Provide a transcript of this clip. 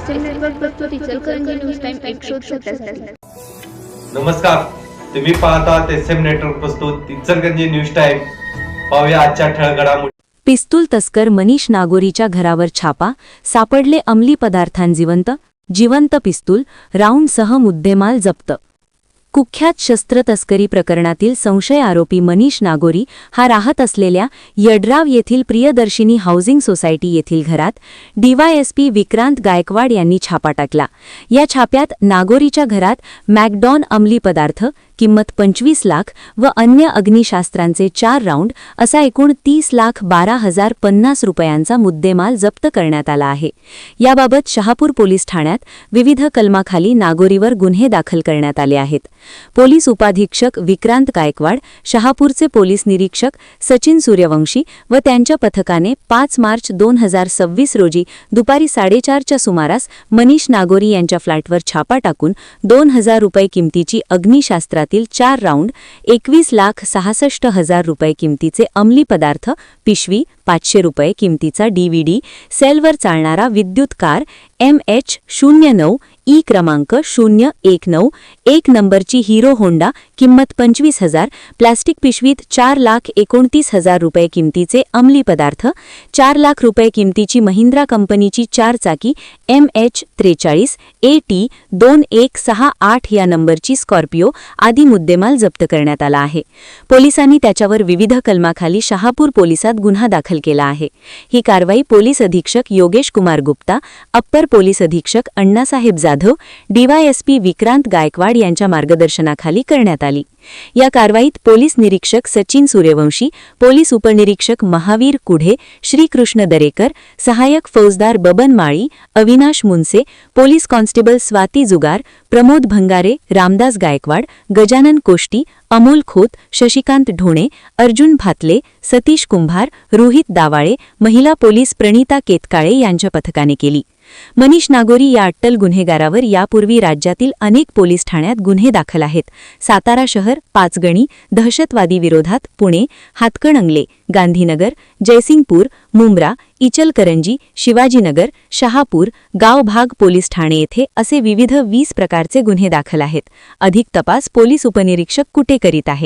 SM network प्रस्तुत Ichalkaranji news time एक शोध 77। नमस्कार, तुम्ही पाहतात SM नेटवर्क प्रस्तुत इचलकरंजी न्यूज टाइम। पाहूया आजच्या ठळक घडामोडी। पिस्तूल तस्कर मनीष नागोरीच्या घरावर छापा, सापडले अंमली जिवंत पिस्तूल, राऊंडसह मुद्देमाल जप्त। कुख्यात शस्त्र तस्करी प्रकरणातील संशय आरोपी मनीष नागोरी हा राहत असलेल्या यड्राव येथील प्रियदर्शिनी हाऊसिंग सोसायटी येथील घरात DYSP विक्रांत गायकवाड यांनी छापा टाकला। या छाप्यात नागोरीच्या घरात मॅकडॉन अंमली पदार्थ किंमत 25 लाख व अन्य अग्निशास्त्रांचे 4 राऊंड असा एकूण 30,12,050 रुपयांचा मुद्देमाल जप्त करण्यात आला आहे। याबाबत शहापूर पोलीस ठाण्यात विविध कलमाखाली नागोरीवर गुन्हे दाखल करण्यात आले आहेत। पोलीस उपाधीक्षक विक्रांत गायकवाड, शहापूरचे पोलीस निरीक्षक सचिन सूर्यवंशी व त्यांच्या पथकाने 5 मार्च 2026 रोजी दुपारी 4:30 च्या सुमारास मनीष नागोरी यांच्या फ्लॅटवर छापा टाकून 2,000 रुपये किमतीची अग्निशास्त्रातील 4 राऊंड, 21,66,000 रुपये किमतीचे अंमली पदार्थ, पिशवी, 500 रुपये किमतीचा DVD, सेलवर चालणारा विद्युत कार MH09 ई क्रमांक 019 1 नंबरची हिरो होंडा किंमत 25,000, प्लास्टिक पिशवीत 4,29,000 रुपये किमतीचे अंमली पदार्थ, 4 लाख रुपये किमतीची महिंद्रा कंपनीची 4 चाकी MH43 AT 2168 या नंबरची स्कॉर्पिओ आदी मुद्देमाल जप्त करण्यात आला आहे। पोलिसांनी त्याच्यावर विविध कलमाखाली शहापूर पोलिसात गुन्हा दाखल केला आहे। ही कारवाई पोलीस अधीक्षक योगेश कुमार गुप्ता, अप्पर पोलीस अधीक्षक अण्णासाहेब जाधव, DYSP विक्रांत गायकवाड यांच्या मार्गदर्शनाखाली करण्यात आली। या कारवाईत पोलीस निरीक्षक सचिन सूर्यवंशी, पोलीस उपनिरीक्षक महावीर कुढे, श्रीकृष्ण दरेकर, सहायक फौजदार बबन माळी, अविनाश मुनसे, पोलीस कॉन्स्टेबल स्वाती जुगार, प्रमोद भंगारे, रामदास गायकवाड, गजानन कोष्टी, अमोल खोत, शशिकांत ढोणे, अर्जुन भातले, सतीश कुंभार, रोहित दावाळे, महिला पोलीस प्रणिता केतकाळे यांच्या पथकाने केली। मनीष नागोरी या अट्टल गुन्हेगारावर यापूर्वी राज्यातील अनेक पोलीस ठाण्यात गुन्हे दाखल आहेत। सातारा शहर, पाचगणी, दहशतवादी विरोधात पुणे, हातकणंगले, गांधीनगर, जयसिंगपूर, मुंब्रा, इचलकरंजी, शिवाजीनगर, शहापूर, गाव भाग पोलीस ठाणे येथे असे विविध 20 प्रकारचे गुन्हे दाखल आहेत। अधिक तपास पोलीस उपनिरीक्षक कुटे करीत आहे।